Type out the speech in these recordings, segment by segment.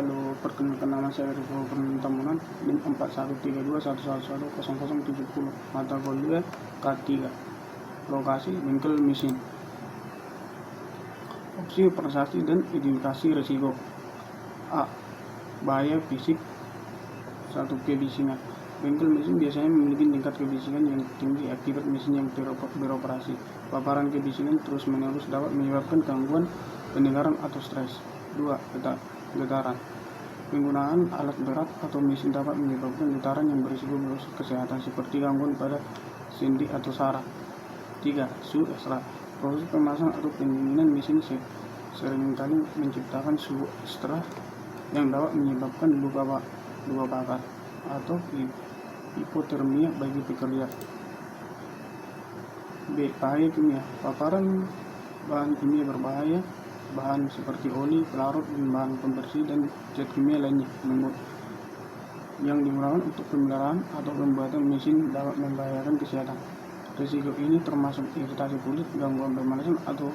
Lalu perkenalkan, nama saya Rifo Pertambunan, NIM 4132111070, mata kuliah K3, lokasi bengkel mesin. Opsi prestasi dan identifikasi risiko. A. Bahaya fisik. 1. Kebisingan. Bengkel mesin biasanya memiliki tingkat kebisingan yang tinggi akibat mesin yang beroperasi. Paparan kebisingan terus-menerus dapat menyebabkan gangguan pendengaran atau stres. 2. Getaran. Penggunaan alat berat atau mesin dapat menyebabkan getaran yang berisiko merusak kesehatan seperti gangguan pada sendi atau saraf. 3. Suhu ekstra. Proses pemasangan atau pendinginan mesin seringkali menciptakan suhu ekstra yang dapat menyebabkan luka bakar atau hipotermia bagi pekerja. B. Bahaya kimia. Paparan bahan kimia berbahaya, bahan seperti oli, pelarut, dan bahan pembersih dan zat kimia lainnya yang digunakan untuk pemeliharaan atau pembuatan mesin dapat membahayakan kesehatan. Risiko ini termasuk iritasi kulit, gangguan pemanasan, atau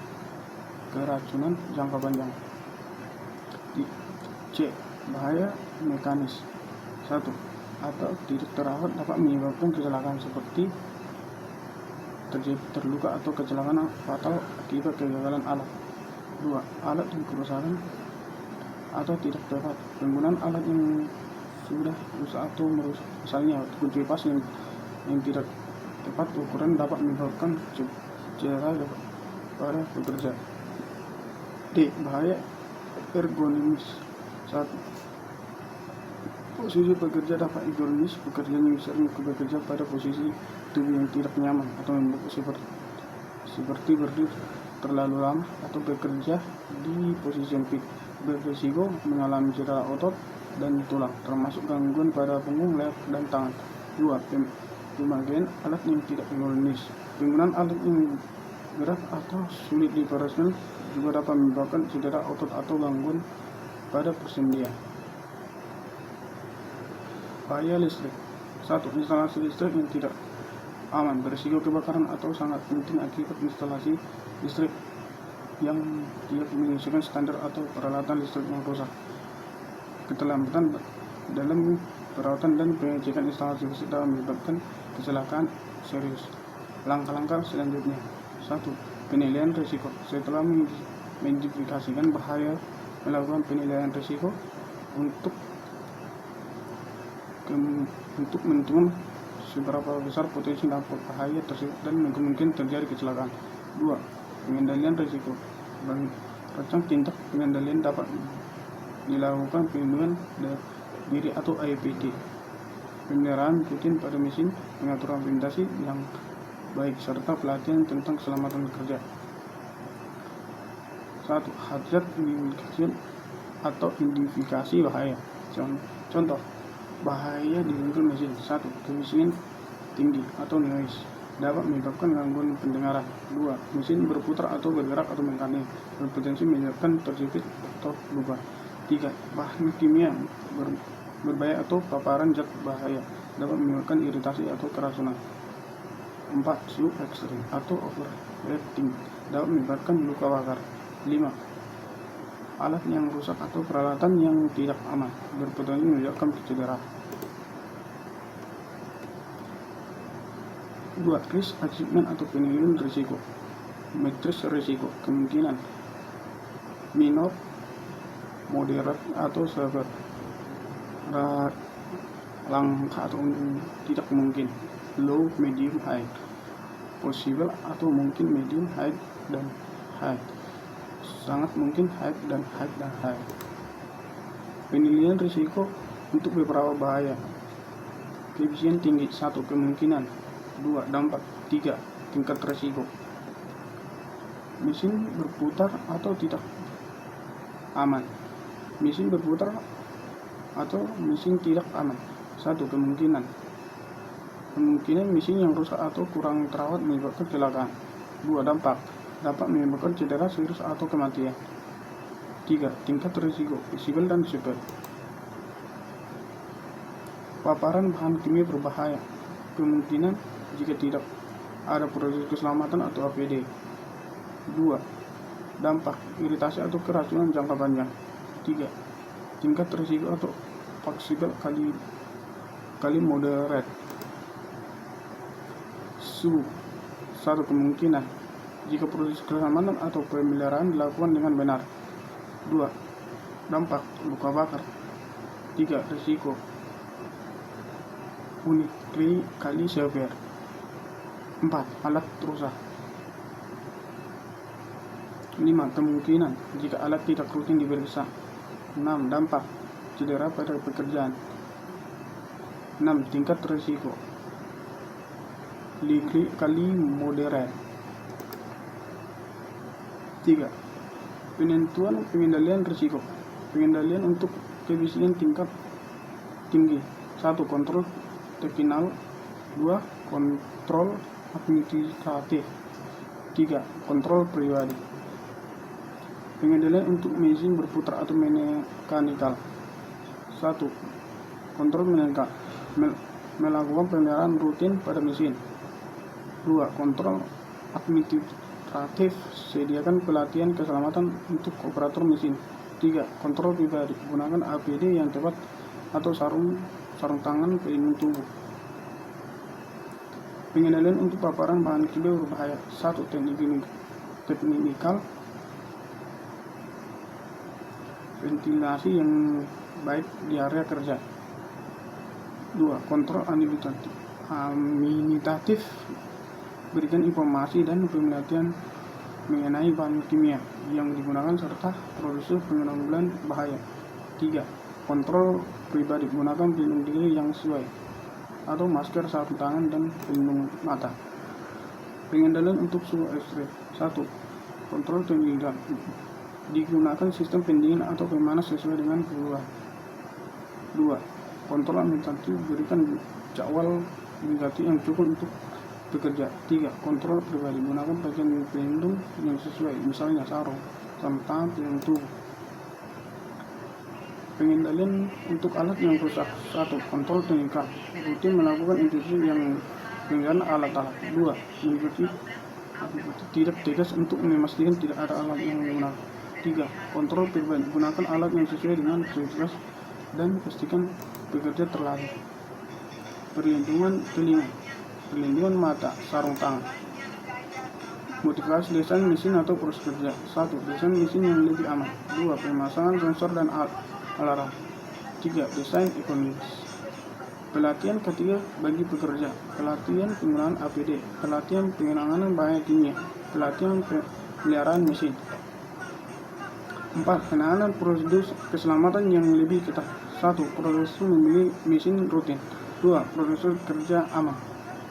keracunan jangka panjang. C. Bahaya mekanis. 1. Atau tidak terawat dapat menyebabkan kecelakaan seperti terluka atau kecelakaan fatal akibat kegagalan alat. 2. Alat yang kerusakan atau tidak tepat. Penggunaan alat yang sudah rusak atau merusak, misalnya kunci pas yang tidak tepat ukuran, dapat menyebabkan cedera pada pekerja. D. Bahaya ergonomis. 1. Posisi pekerja dapat ergonomis. Pekerja yang sering bekerja pada posisi tubuh yang tidak nyaman atau membuat seperti berdiri terlalu lama atau bekerja di posisi sempit, berisiko mengalami cedera otot dan tulang, termasuk gangguan pada punggung, leher, dan tangan. 2. Pemakaian alat yang tidak ergonomis. Penggunaan alat yang berat atau sulit dioperasikan juga dapat menyebabkan cedera otot atau gangguan pada persendian. Bahaya listrik. 1. Instalasi listrik yang tidak aman, berisiko kebakaran atau sangat penting akibat instalasi listrik yang tidak menyesuaikan standar atau peralatan listrik yang rusak. Keterlambatan dalam perawatan dan pengecekan instalasi listrik dapat menyebabkan kecelakaan serius. Langkah-langkah selanjutnya. 1. Penilaian risiko. Setelah mengidentifikasikan bahaya, melakukan penilaian risiko untuk menentukan seberapa besar potensi dampak bahaya tersebut dan kemungkinan terjadi kecelakaan. 2. Pengendalian risiko. Rancang tindak pengendalian dapat dilakukan pelindungan diri atau APD, pemeliharaan rutin pada mesin, pengaturan orientasi yang baik, serta pelatihan tentang keselamatan kerja. 1. Hazard identification atau identifikasi bahaya. Contoh bahaya di bengkel mesin. 1. Kebisingan tinggi atau noise dapat menyebabkan gangguan pendengaran. 2. Mesin berputar atau bergerak atau mekanik berpotensi menyebabkan terjepit atau luka. 3. Bahan kimia berbahaya atau paparan zat bahaya dapat menyebabkan iritasi atau keracunan. 4. Suhu ekstrim atau overheating dapat menyebabkan luka bakar. 5. Alat yang rusak atau peralatan yang tidak aman berpotensi menyebabkan cedera. 2. Risk assessment atau penilaian risiko. Matriks risiko. Kemungkinan minor, moderat atau severe. Langka atau tidak mungkin. Low, medium, high. Possible atau mungkin, medium, high, dan high. Sangat mungkin, high, dan high. Penilaian risiko untuk beberapa bahaya. Kebisingan tinggi. 1. Kemungkinan. 2. Dampak. 3. Tingkat risiko. Mesin berputar atau tidak aman. Mesin berputar atau mesin tidak aman. 1. Kemungkinan mesin yang rusak atau kurang terawat menyebabkan kecelakaan. 2. Dampak. Dapat menyebabkan cedera serius atau kematian. 3. Tingkat risiko, visible dan severe. Paparan bahan kimia berbahaya. Kemungkinan jika tidak ada proses keselamatan atau APD. 2. Dampak, iritasi atau keracunan jangka panjang. 3. tingkat risiko atau fleksibel kali moderate. Satu kemungkinan jika proses keamanan atau pemeliharaan dilakukan dengan benar. 2. Dampak luka bakar. 3. Risiko unit kali severe. 4. Alat rusak. 5. Kemungkinan jika alat tidak rutin diperiksa. 6. Dampak cedera pada pekerjaan. 6. Tingkat risiko kali moderate. 3. Pengendalian risiko. Pengendalian untuk kebisikan tingkat tinggi. 1. Kontrol terminal. 2. Kontrol administratif. 3. Kontrol pribadi. Pengendalian untuk mesin berputar atau mekanikal. 1. Kontrol mekanikal, melakukan pemeliharaan rutin pada mesin. 2. Kontrol administratif, sediakan pelatihan keselamatan untuk operator mesin. 3. Kontrol pribadi, gunakan APD yang tepat atau sarung tangan pelindung tubuh. Pengendalian untuk paparan bahan kimia berbahaya. 1. Teknikal, ventilasi yang baik di area kerja. 2. Kontrol administratif, berikan informasi dan pelatihan mengenai bahan kimia yang digunakan serta prosedur penanggulangan bahaya. 3. Kontrol pribadi, gunakan pelindung diri yang sesuai atau masker, sarung tangan, dan pelindung mata. Pengendalian untuk suhu ekstrim. 1. Kontrol pendingin, digunakan sistem pendingin atau pemanas sesuai dengan kebutuhan. 2. Kontrol administratif, berikan jadwal negatif yang cukup untuk bekerja. 3. Kontrol pribadi, gunakan pakaian pelindung yang sesuai, misalnya sarung tangan, pelindung tubuh. Pengendalian untuk alat yang rusak. 1. Kontrol teknikal, rutin melakukan inspeksi yang dengan alat-alat. 2. Mengikuti tidak tegas untuk memastikan tidak ada alat yang menggunakan. 3. Kontrol pribadi, gunakan alat yang sesuai dengan spesifikasi dan pastikan bekerja terlatih. Perlindungan telinga, perlindungan mata, sarung tangan. Motivasi desain mesin atau proses kerja. 1. Desain mesin yang lebih aman. 2. Pemasangan sensor dan alarm. 3. Desain ekonomis. Pelatihan ketiga bagi pekerja. Pelatihan penggunaan APD. Pelatihan penanganan bahaya kimia. Pelatihan pemeliharaan mesin. 4. Penanganan prosedur keselamatan yang lebih ketat. 1. Prosedur memilih mesin rutin. 2. Prosedur kerja aman.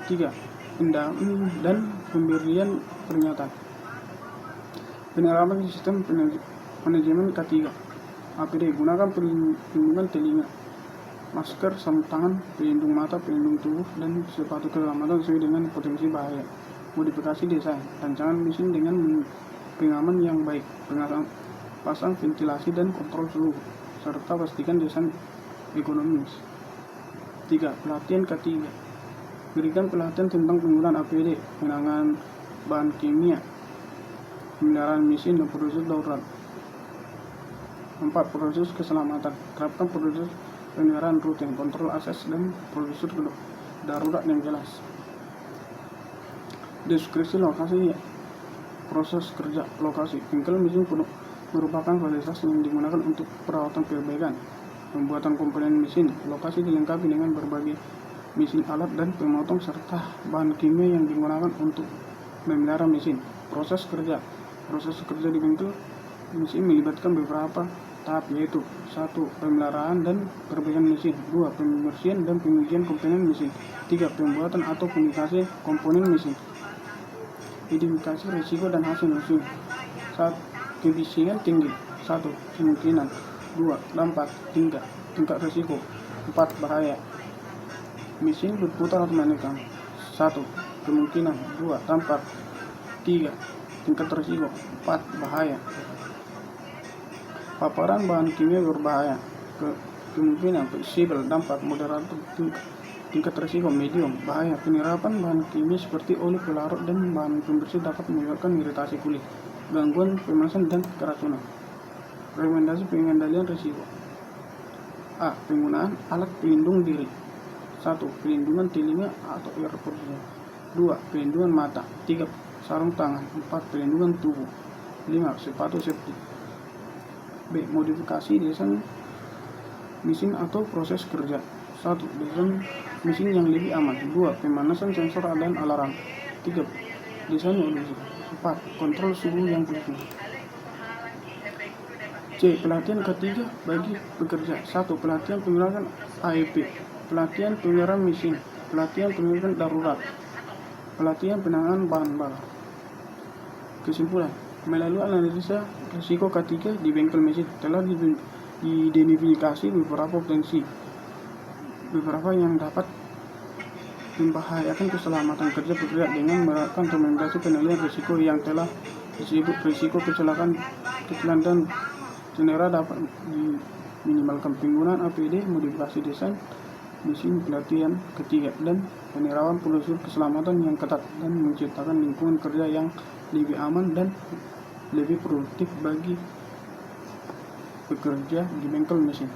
3. Pendamping dan pemberian pernyataan. Penerapan sistem manajemen K3. APD, gunakan perlindungan telinga, masker, sarung tangan, pelindung mata, pelindung tubuh, dan sepatu keselamatan sesuai dengan potensi bahaya. Modifikasi desain, rancangan mesin dengan pengaman yang baik, pasang ventilasi dan kontrol suhu, serta pastikan desain ekonomis. 3. Pelatihan K3. Berikan pelatihan tentang penggunaan APD, penanganan bahan kimia, pemeliharaan mesin, dan prosedur darurat. 4. Proses keselamatan. Terapkan prosedur pemeliharaan rutin, kontrol akses, dan prosedur darurat yang jelas. Deskripsi lokasi proses kerja. Lokasi bengkel mesin merupakan fasilitas yang digunakan untuk perawatan perbaikan, pembuatan komponen mesin. Lokasi dilengkapi dengan berbagai mesin, alat, dan pemotong serta bahan kimia yang digunakan untuk memelihara mesin. Proses kerja. Proses kerja di bengkel mesin melibatkan beberapa tahap, yaitu 1. Pemeliharaan dan perbaikan mesin. 2. Pembersihan dan pengujian komponen mesin. 3. Pembuatan atau komunikasi komponen mesin. Identifikasi risiko dan hasil mesin. 1. Kebisikan tinggi. 1. Kemungkinan. 2. Dampak. 3. Tingkat risiko. 4. Bahaya mesin berputar atau mekanikal. 1. Kemungkinan. 2. Dampak. 3. Tingkat risiko. 4. Bahaya paparan bahan kimia berbahaya. Kemungkinan fleksibel, dampak moderat, tingkat risiko medium. Bahaya penyerapan bahan kimia seperti oli pelarut dan bahan pembersih dapat menyebabkan iritasi kulit, gangguan pemanasan, dan keracunan. Rekomendasi pengendalian risiko. A. Penggunaan alat pelindung diri. 1. Pelindungan telinga atau earpods. 2. Pelindungan mata. 3. Sarung tangan. 4. Pelindungan tubuh. 5. Sepatu safety. B. Modifikasi desain mesin atau proses kerja. 1. Desain mesin yang lebih aman. 2. Pemanasan sensor dan alarm. 3. Desain audisi. 4. Kontrol suhu yang penting. C. Pelatihan ketiga bagi pekerja. 1. Pelatihan penggunaan AEP. Pelatihan penggunaan mesin. Pelatihan penggunaan darurat. Pelatihan penanganan bahan bakar. Kesimpulan: melalui analisa risiko ketiga di bengkel mesin telah diidentifikasi beberapa potensi yang dapat membahayakan keselamatan kerja pekerja dengan menerapkan rekomendasi penilaian risiko yang telah disebut risiko kecelakaan dan general dapat diminimalkan. Penggunaan APD, modifikasi desain mesin, pelatihan ketiga, dan penerapan prosedur keselamatan yang ketat dan menciptakan lingkungan kerja yang lebih aman dan lebih produktif bagi pekerja di bengkel mesin.